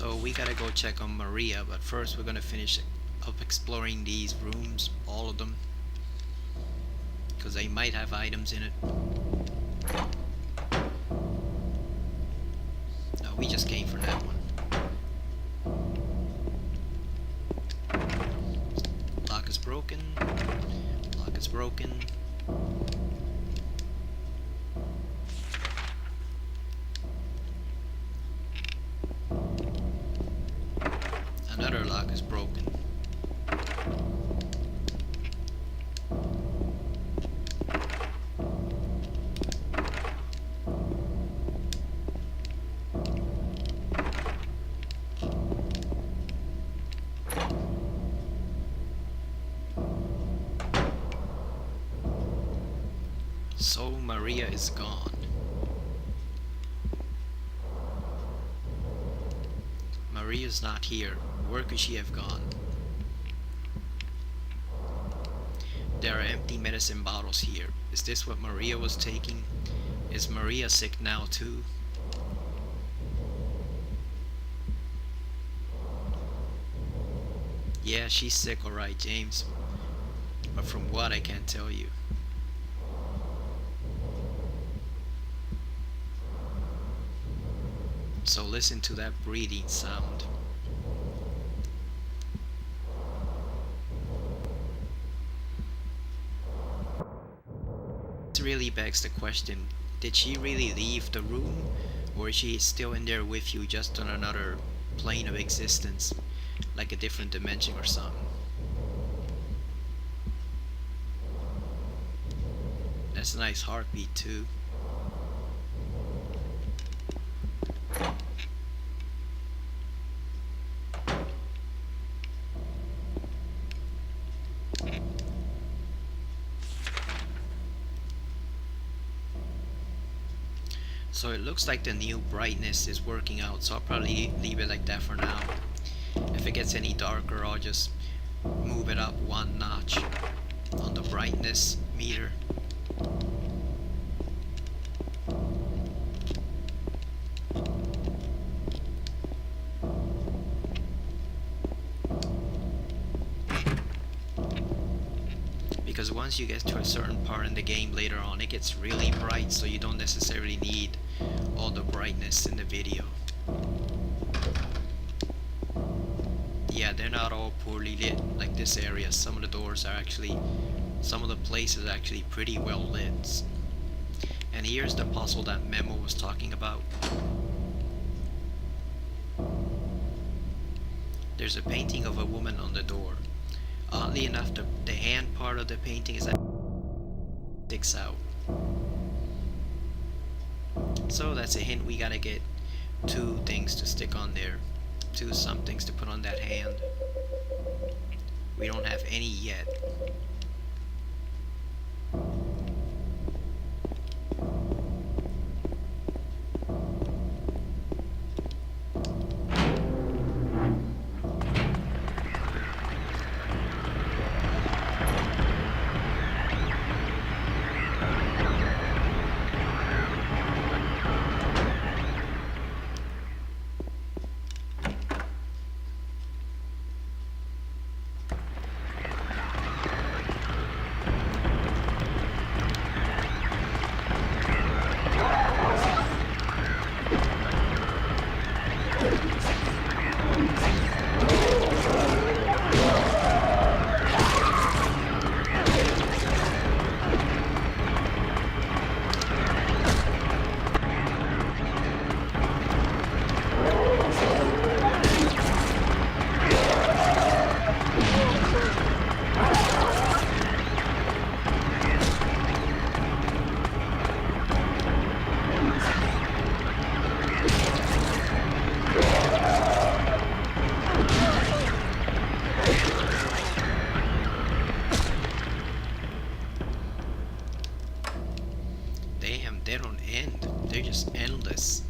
So we gotta go check on Maria, but first we're gonna finish up exploring these rooms, all of them, because they might have items in it. No, we just came for that one. Lock is broken. Lock is broken. Another lock is broken. So Maria is gone. Maria's not here. Where could she have gone? There are empty medicine bottles here. Is this what Maria was taking? Is Maria sick now too? Yeah, she's sick, alright, James. But from what, I can't tell you. So listen to that breathing sound. This really begs the question, did she really leave the room? Or is she still in there with you, just on another plane of existence? Like a different dimension or something? That's a nice heartbeat too. So it looks like the new brightness is working out, so I'll probably leave it like that for now. If it gets any darker, I'll just move it up one notch on the brightness meter. Because once you get to a certain part in the game later on, it gets really bright, so you don't necessarily need all the brightness in the video. Yeah, they're not all poorly lit like this area. Some of the doors are actually, some of the places are actually pretty well lit. And here's the puzzle that Memo was talking about. There's a painting of a woman on the door. Oddly enough, the hand part of the painting is that sticks out. So that's a hint, we gotta get 2 things to stick on there. 2 somethings to put on that hand. We don't have any yet. They don't end. They're just endless.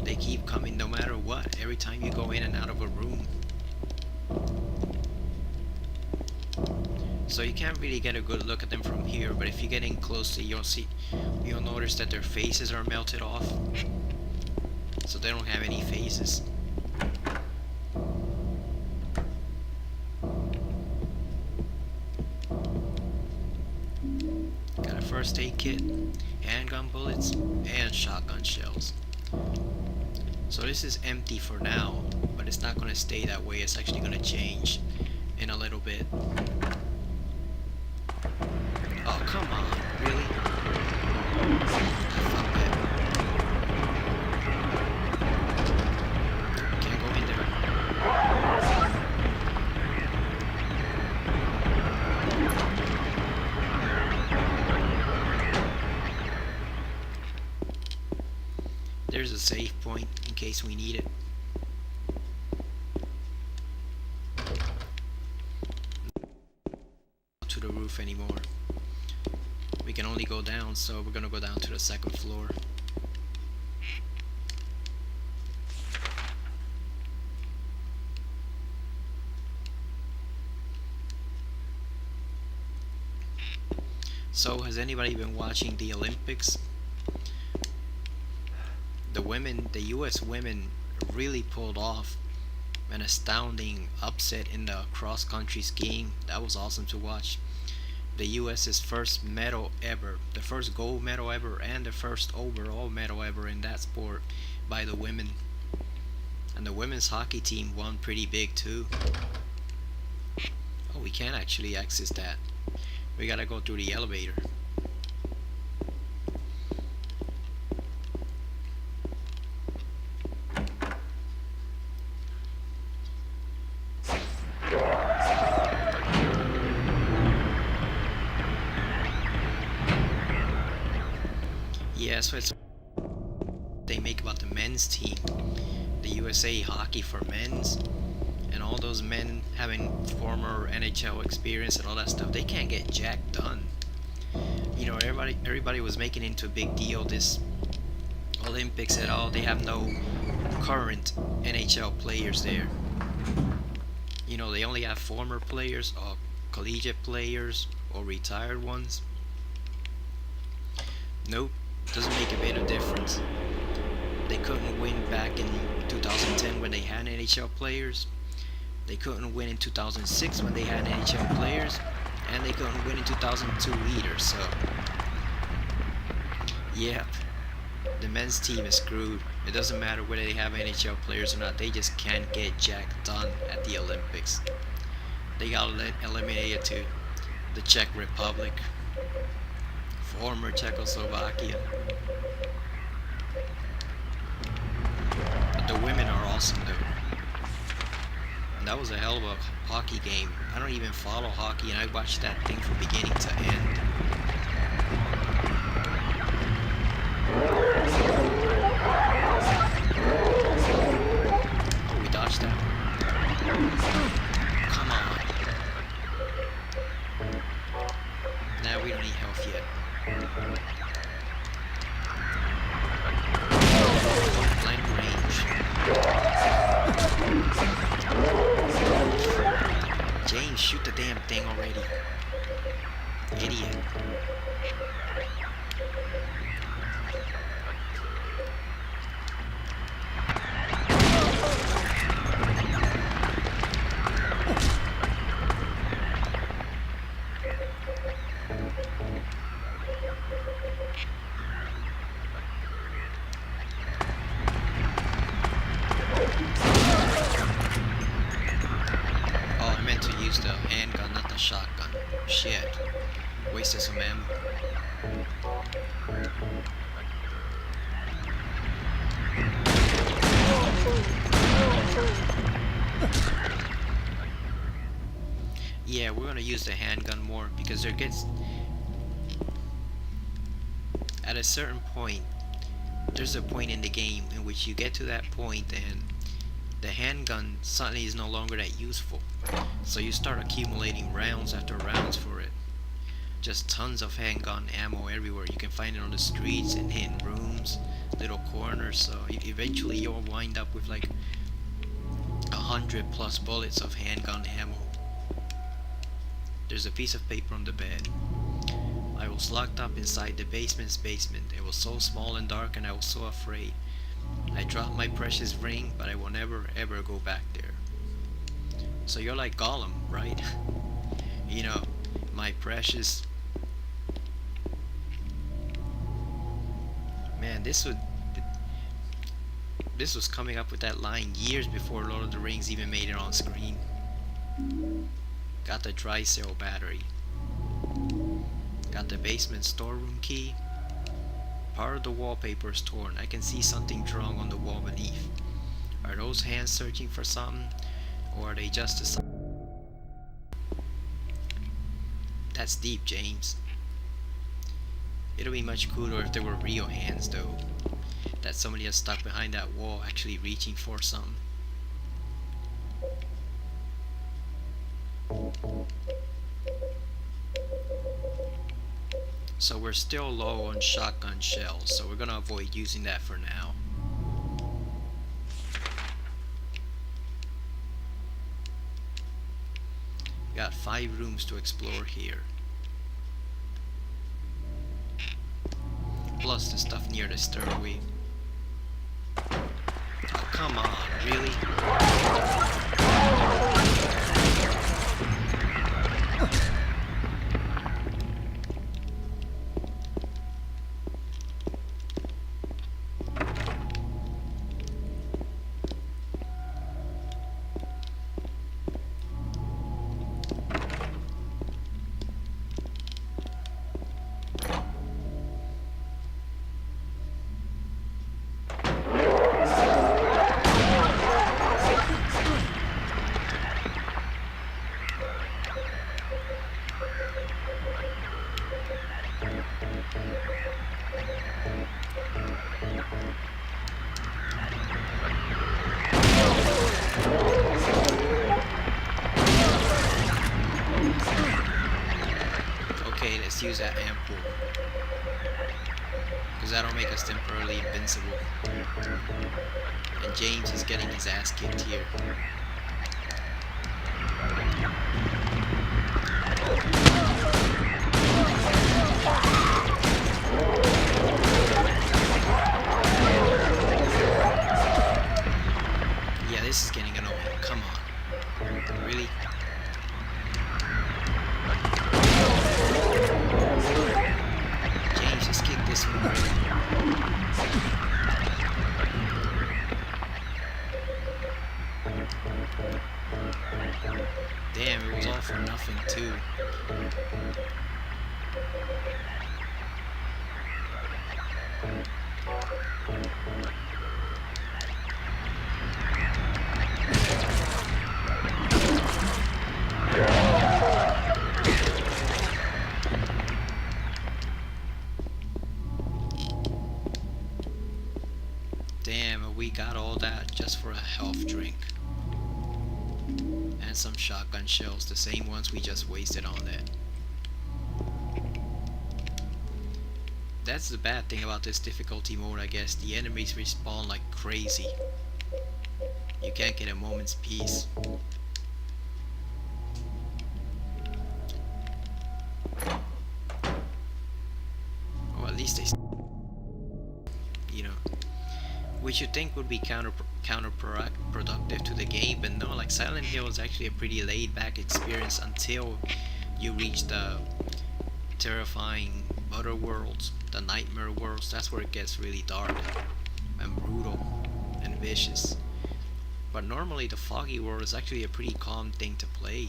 They keep coming no matter what, every time you go in and out of a room. So you can't really get a good look at them from here, but if you get in closely, you'll notice that their faces are melted off. So they don't have any faces. Got a first aid kit, handgun bullets, and shotgun shells. So this is empty for now, but it's not gonna stay that way. It's actually gonna change in a little bit. Oh, come on, really? Fuck that. Can't go in there. There's a save point in case we need it. Not to the roof anymore. We can only go down, so we're gonna go down to the second floor. So, has anybody been watching the Olympics? The US women really pulled off an astounding upset in the cross-country skiing. That was awesome to watch. The US's first medal ever, the first gold medal ever, and the first overall medal ever in that sport by the women. And the women's hockey team won pretty big too. Oh, we can actually access that. We gotta go through the elevator. Yeah, so it's they make about the men's team, the USA Hockey for Men's, and all those men having former NHL experience and all that stuff. They can't get jack done. You know, everybody was making into a big deal this Olympics at all. They have no current NHL players there. You know, they only have former players or collegiate players or retired ones. Nope. Doesn't make a bit of difference. They couldn't win back in 2010 when they had NHL players. They couldn't win in 2006 when they had NHL players. And they couldn't win in 2002 either, so... Yep. The men's team is screwed. It doesn't matter whether they have NHL players or not. They just can't get jack done at the Olympics. They got eliminated to the Czech Republic. Former Czechoslovakia. But the women are awesome though. And that was a hell of a hockey game. I don't even follow hockey and I watched that thing from beginning to end. Oh, we dodged that. Come on. Nah, we don't need health yet. Blank range. James, shoot the damn thing already. Idiot. The handgun, not the shotgun. Shit. Wasted some ammo. Yeah, we're gonna use the handgun more because there gets... At a certain point, there's a point in the game in which you get to that point and the handgun suddenly is no longer that useful. So you start accumulating rounds after rounds for it. Just tons of handgun ammo everywhere. You can find it on the streets and hidden rooms, little corners. So eventually you'll wind up with like 100+ bullets of handgun ammo. There's a piece of paper on the bed. I was locked up inside the basement's basement. It was so small and dark and I was so afraid. I dropped my precious ring, but I will never ever go back there. So you're like Gollum, right? You know, my precious Man, this was coming up with that line years before Lord of the Rings even made it on screen. Got the dry cell battery. Got the basement storeroom key. Part of the wallpaper is torn. I can see something drawn on the wall beneath. Are those hands searching for something? Or are they just a sign? That's deep, James. It'll be much cooler if there were real hands, though. That somebody is stuck behind that wall actually reaching for something. So we're still low on shotgun shells, so we're gonna avoid using that for now. Got 5 rooms to explore here. Plus the stuff near the stairway. Oh, come on, really? Okay, let's use that ampoule. Because that'll make us temporarily invincible. And James is getting his ass kicked here. Yeah, this is getting annoying. Come on. Really? James, just kick this one already. Damn, it was all for nothing too. Damn, we got all that just for a health drink. And some shotgun shells, the same ones we just wasted on that. That's the bad thing about this difficulty mode, I guess. The enemies respawn like crazy. You can't get a moment's peace. Or at least they, you know, which you think would be counterproductive to the game, but no, like Silent Hill is actually a pretty laid back experience until you reach the terrifying other worlds, the nightmare worlds. That's where it gets really dark and brutal and vicious. But normally the foggy world is actually a pretty calm thing to play.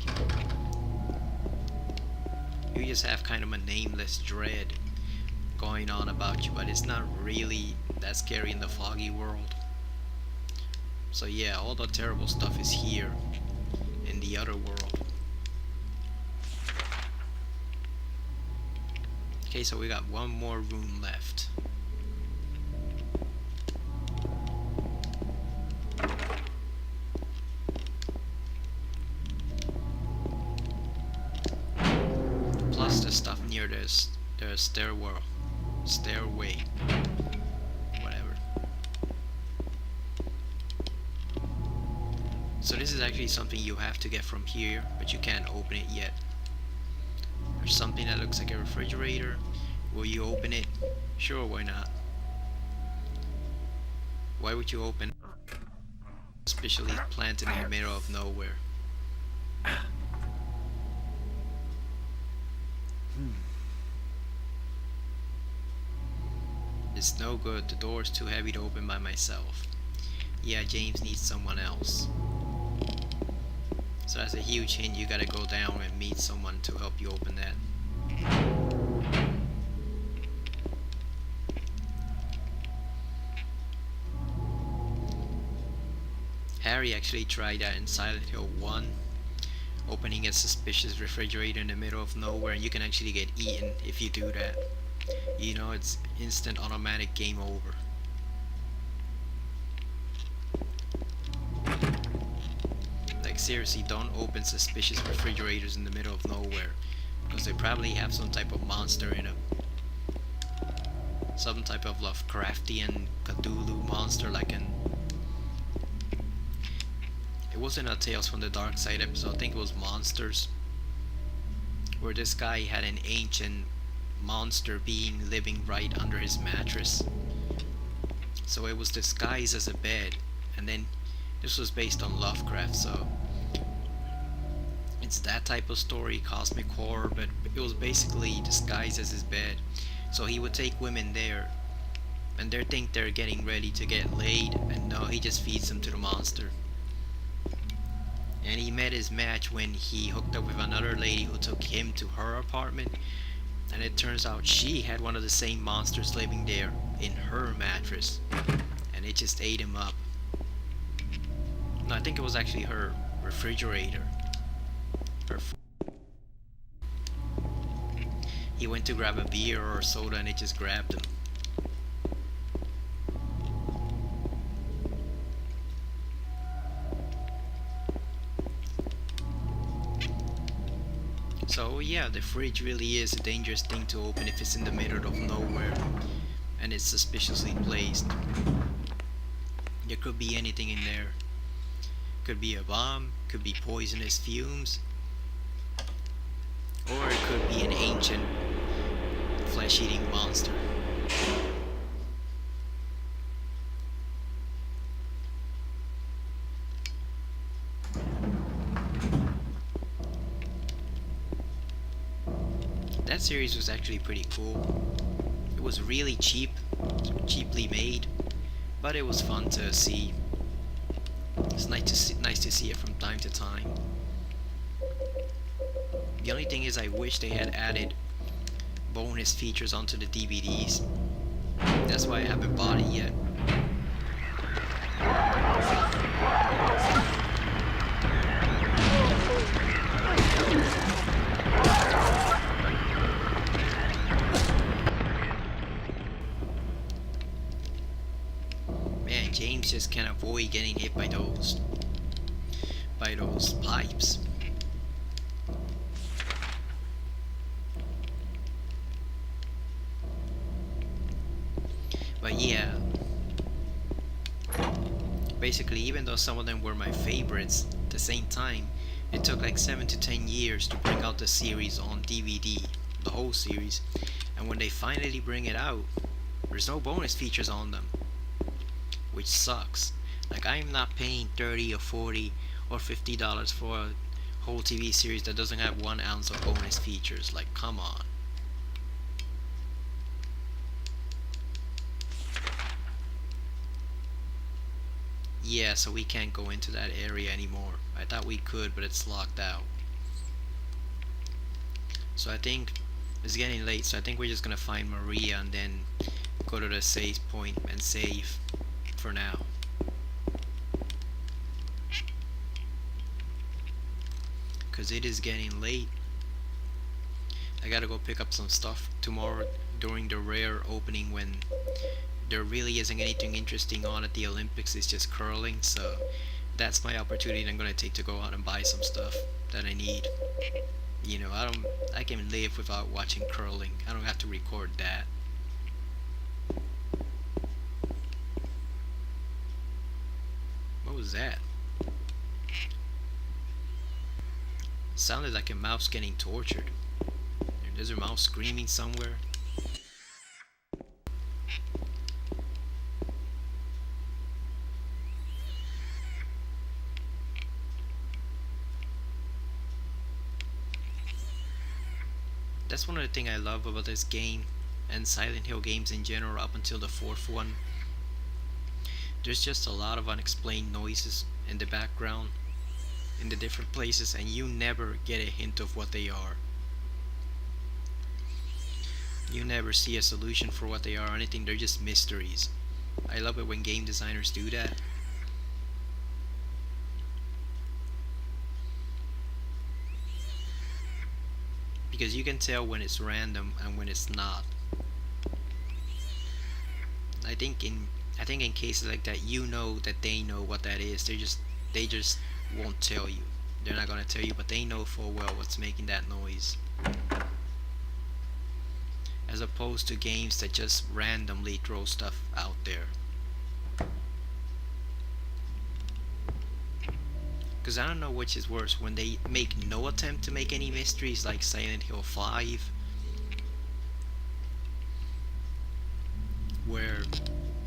You just have kind of a nameless dread going on about you, but it's not really that scary in the foggy world. So yeah, all the terrible stuff is here in the other world. Okay, so we got one more room left. Plus the stuff near the stairway, whatever. So this is actually something you have to get from here, but you can't open it yet. There's something that looks like a refrigerator. Will you open it? Sure, why not? Why would you open it? Especially planted in the middle of nowhere. Is It's no good. The door's too heavy to open by myself. Yeah, James needs someone else. So that's a huge hint. You gotta go down and meet someone to help you open that. Harry actually tried that in Silent Hill 1, opening a suspicious refrigerator in the middle of nowhere, and you can actually get eaten if you do that. You know, it's instant automatic game over. Like seriously, don't open suspicious refrigerators in the middle of nowhere, because they probably have some type of monster in them. Some type of Lovecraftian Cthulhu monster like an... It wasn't a Tales from the Dark Side episode, I think it was Monsters, where this guy had an ancient monster being living right under his mattress. So it was disguised as a bed, and then this was based on Lovecraft, so it's that type of story, cosmic horror, but it was basically disguised as his bed. So he would take women there, and they think they're getting ready to get laid, and no, he just feeds them to the monster. And he met his match when he hooked up with another lady who took him to her apartment, and it turns out she had one of the same monsters living there in her mattress, and it just ate him up. No, I think it was actually her refrigerator. He went to grab a beer or a soda and it just grabbed him. So yeah, the fridge really is a dangerous thing to open if it's in the middle of nowhere and it's suspiciously placed. There could be anything in there. Could be a bomb, could be poisonous fumes, or it could be an ancient flesh-eating monster. That series was actually pretty cool. It was really cheaply made, but it was fun to see. It's nice to see it from time to time. The only thing is I wish they had added bonus features onto the DVDs. That's why I haven't bought it yet. Man, James just can't avoid getting hit by those pipes. But yeah, basically, even though some of them were my favorites, at the same time, it took like 7 to 10 years to bring out the series on DVD, the whole series, and when they finally bring it out, there's no bonus features on them, which sucks. Like, I'm not paying $30 or $40 or $50 for a whole TV series that doesn't have 1 ounce of bonus features. Like, come on. Yeah, so we can't go into that area anymore. I thought we could, but it's locked out. So I think it's getting late, so I think we're just gonna find Maria and then go to the save point and save for now. Cause it is getting late. I gotta go pick up some stuff tomorrow during the rare opening when there really isn't anything interesting on at the Olympics. It's just curling, so that's my opportunity that I'm gonna take to go out and buy some stuff that I need. You know, I can live without watching curling. I don't have to record that. What was that? Sounded like a mouse getting tortured. There's a mouse screaming somewhere. That's one of the things I love about this game. and Silent Hill games in general up until the fourth one. There's just a lot of unexplained noises in the background in the different places, and you never get a hint of what they are. You never see a solution for what they are or anything, they're just mysteries. I love it when game designers do that. Because you can tell when it's random and when it's not. I think in cases like that, you know that they know what that is. They just won't tell you. They're not gonna tell you, but they know full well what's making that noise. As opposed to games that just randomly throw stuff out there. Because I don't know which is worse, when they make no attempt to make any mysteries like Silent Hill 5, where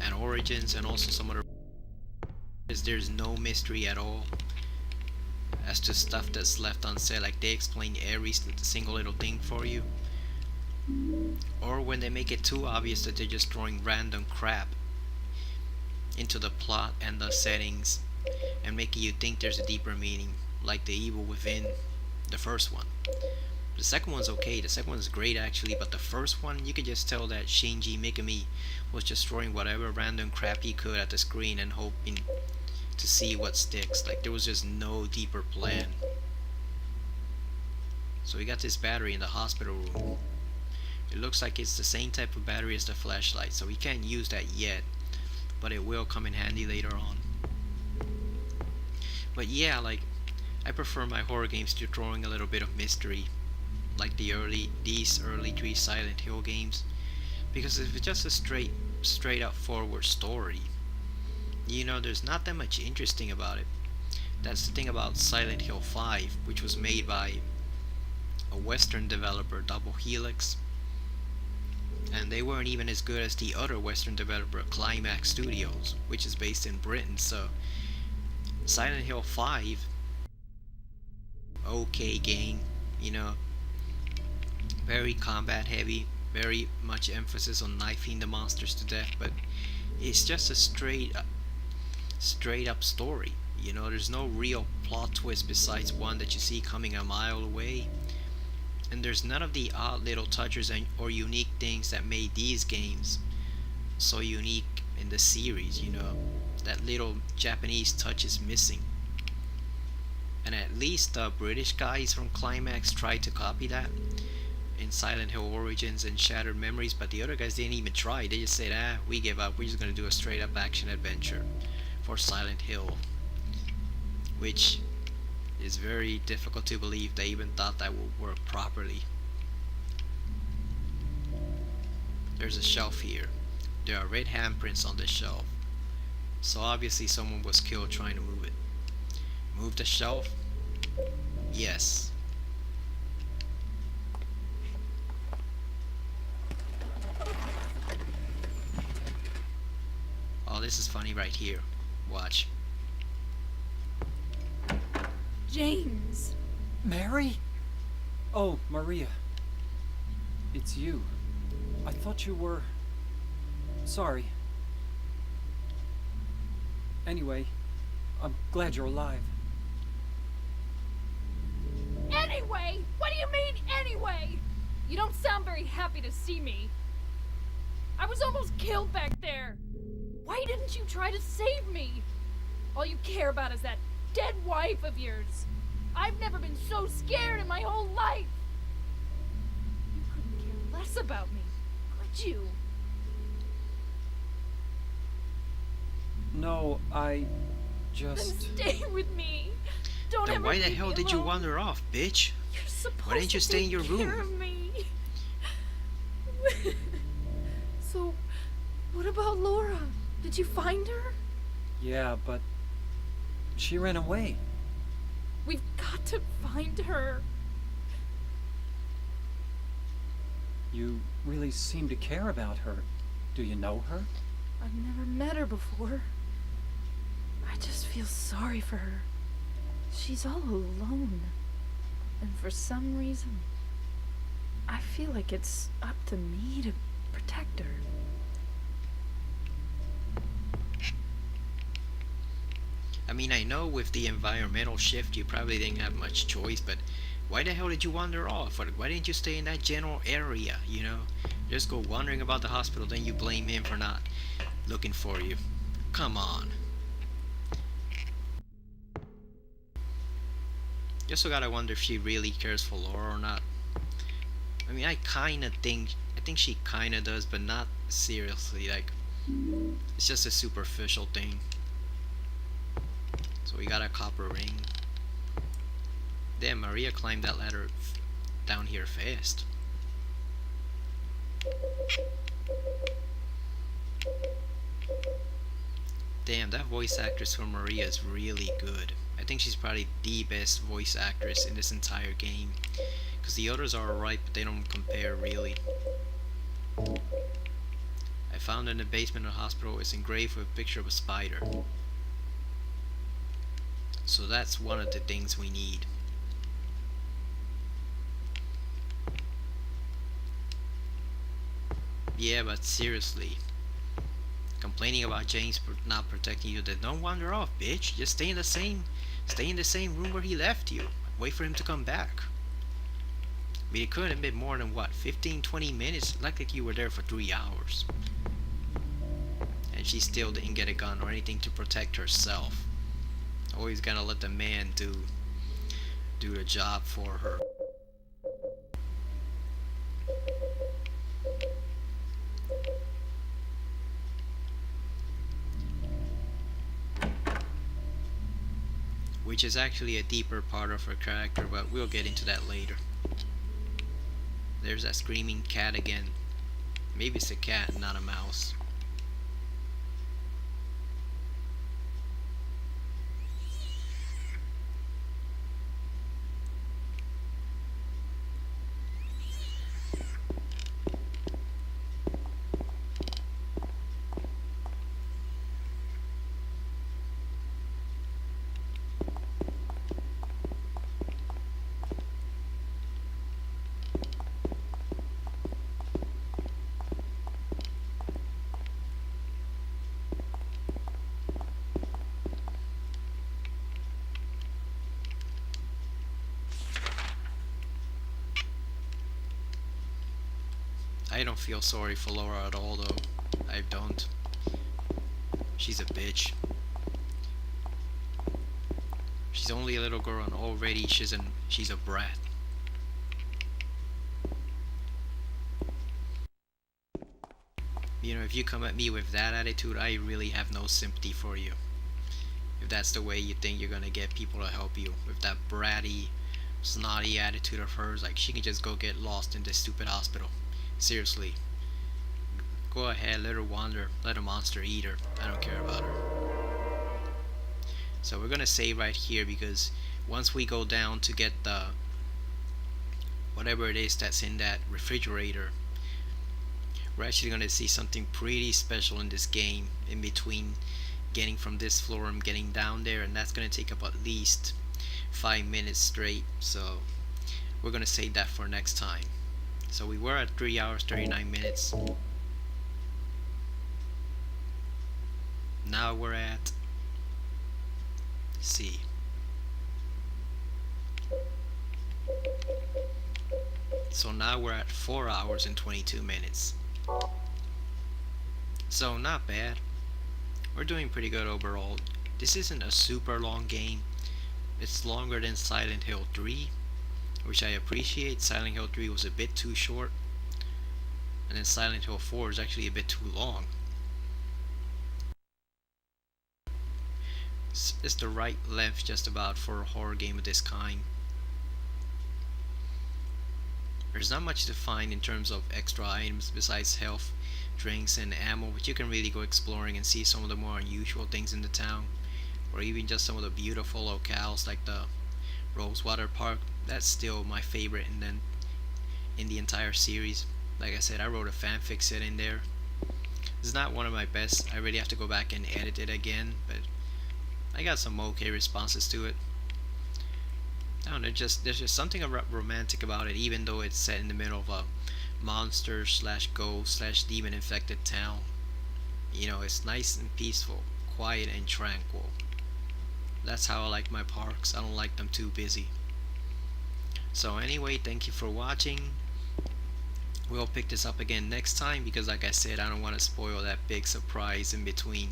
and Origins and also some other, there's no mystery at all as to stuff that's left unsaid, like they explain every single little thing for you. Or when they make it too obvious that they're just throwing random crap into the plot and the settings and making you think there's a deeper meaning, like the Evil Within, the first one. The second one's okay, the second one's great actually, but the first one, you could just tell that Shinji Mikami was just throwing whatever random crap he could at the screen and hoping to see what sticks. Like there was just no deeper plan. So we got this battery in the hospital room. It looks like it's the same type of battery as the flashlight, so we can't use that yet, but it will come in handy later on. But yeah, like, I prefer my horror games to throwing a little bit of mystery, like these early 3 Silent Hill games, because if it's just a straight up forward story, you know, there's not that much interesting about it. That's the thing about Silent Hill 5, which was made by a Western developer, Double Helix, and they weren't even as good as the other Western developer, Climax Studios, which is based in Britain. So Silent Hill 5, okay game, you know, very combat heavy, very much emphasis on knifing the monsters to death, but it's just a straight up story. You know, there's no real plot twist besides one that you see coming a mile away. And there's none of the odd little touches or unique things that made these games so unique in the series, you know. That little Japanese touch is missing. And at least the British guys from Climax tried to copy that in Silent Hill Origins and Shattered Memories, but the other guys didn't even try. They just said, we give up, we're just gonna do a straight up action adventure for Silent Hill. Which is very difficult to believe they even thought that would work properly. There's a shelf here. There are red handprints on this shelf. So obviously someone was killed trying to move it. Move the shelf? Yes. Oh, this is funny right here. Watch. James! Mary? Oh, Maria. It's you. I thought you were... Sorry. Anyway, I'm glad you're alive. Anyway? What do you mean, anyway? You don't sound very happy to see me. I was almost killed back there. Why didn't you try to save me? All you care about is that dead wife of yours. I've never been so scared in my whole life. You couldn't care less about me, could you? No, I Then just... stay with me. Don't Then ever why the leave hell me did you alone. wander off, bitch? You're supposed Why didn't you to stay in take your care room? of me. So, what about Laura? Did you find her? Yeah, but... She ran away. We've got to find her. You really seem to care about her. Do you know her? I've never met her before. I just feel sorry for her. She's all alone. And for some reason, I feel like it's up to me to mean, I know with the environmental shift you probably didn't have much choice, but why the hell did you wander off? Or why didn't you stay in that general area, you know? Just go wandering about the hospital, then you blame him for not looking for you. Come on. You also gotta wonder if she really cares for Laura or not. I mean, I think she kinda does, but not seriously, like, it's just a superficial thing. So we got a copper ring. Damn, Maria climbed that ladder down here fast. Damn, that voice actress for Maria is really good. I think she's probably the best voice actress in this entire game. Because the others are alright, but they don't compare really. I found in the basement of the hospital is engraved with a picture of a spider. So that's one of the things we need. Yeah, but seriously. Complaining about James not protecting you, then don't wander off, bitch. Just stay in the same room where he left you. Wait for him to come back. I mean, it couldn't have been more than what, 15-20 minutes? Like you were there for 3 hours. And she still didn't get a gun or anything to protect herself. Always gonna let the man do the job for her. Which is actually a deeper part of her character, but we'll get into that later. There's that screaming cat again. Maybe it's a cat, not a mouse. I don't feel sorry for Laura at all, though. I don't. She's a bitch. She's only a little girl and already she's a brat. You know, if you come at me with that attitude, I really have no sympathy for you. If that's the way you think you're gonna get people to help you, with that bratty, snotty attitude of hers, like she can just go get lost in this stupid hospital. Seriously. Go ahead, let her wander, let a monster eat her. I don't care about her. So we're gonna save right here, because once we go down to get the whatever it is that's in that refrigerator, we're actually gonna see something pretty special in this game, in between getting from this floor and getting down there, and that's gonna take up at least 5 minutes straight. So we're gonna save that for next time. So we were at 3 hours 39 minutes. Now we're at, see, so now we're at 4 hours and 22 minutes. So not bad. We're doing pretty good overall. This isn't a super long game. It's longer than Silent Hill 3, which I appreciate. Silent Hill 3 was a bit too short, and then Silent Hill 4 is actually a bit too long. It's the right length just about for a horror game of this kind. There's not much to find in terms of extra items besides health, drinks, and ammo, but you can really go exploring and see some of the more unusual things in the town, or even just some of the beautiful locales like the Rosewater Park. That's still my favorite in the entire series. Like I said, I wrote a fanfic set in there. It's not one of my best. I really have to go back and edit it again, but I got some okay responses to it. I don't know, there's just something romantic about it, even though it's set in the middle of a monster slash ghost slash demon infected town. You know, it's nice and peaceful, quiet and tranquil. That's how I like my parks. I don't like them too busy. So anyway, thank you for watching. We'll pick this up again next time because like I said, I don't want to spoil that big surprise in between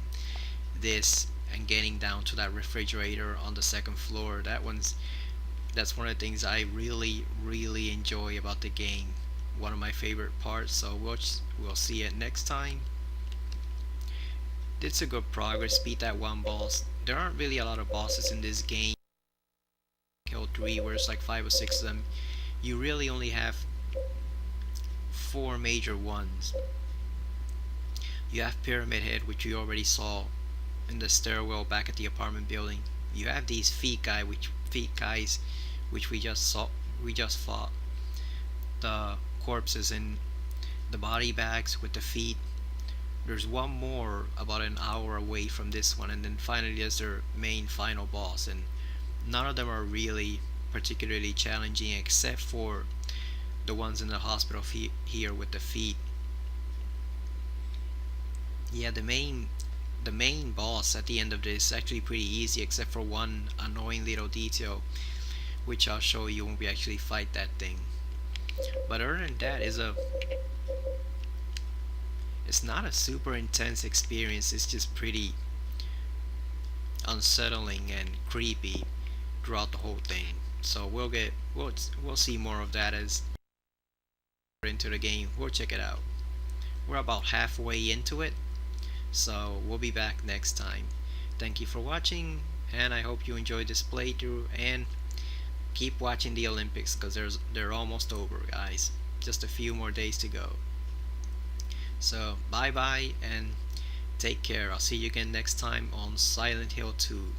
this and getting down to that refrigerator on the second floor. That's one of the things I really enjoy about the game. One of my favorite parts. So we'll see it next time. Did some good progress, beat that one boss. There aren't really a lot of bosses in this game. Kill 3 where it's like 5 or 6 of them. You really only have 4 major ones. You have Pyramid Head, which you already saw in the stairwell back at the apartment building. You have these feet guys which we just fought. The corpses in the body bags with the feet. There's one more about an hour away from this one, and then finally there's their main final boss, and none of them are really particularly challenging except for the ones in the hospital here with the feet. Yeah, the main boss at the end of this is actually pretty easy except for one annoying little detail which I'll show you when we actually fight that thing. But other than that, it's not a super intense experience. It's just pretty unsettling and creepy throughout the whole thing. So we'll see more of that as we're into the game. We'll check it out. We're about halfway into it, so we'll be back next time. Thank you for watching, and I hope you enjoyed this playthrough, and keep watching the Olympics because they're almost over, guys. Just a few more days to go. So bye bye and take care. I'll see you again next time on Silent Hill 2.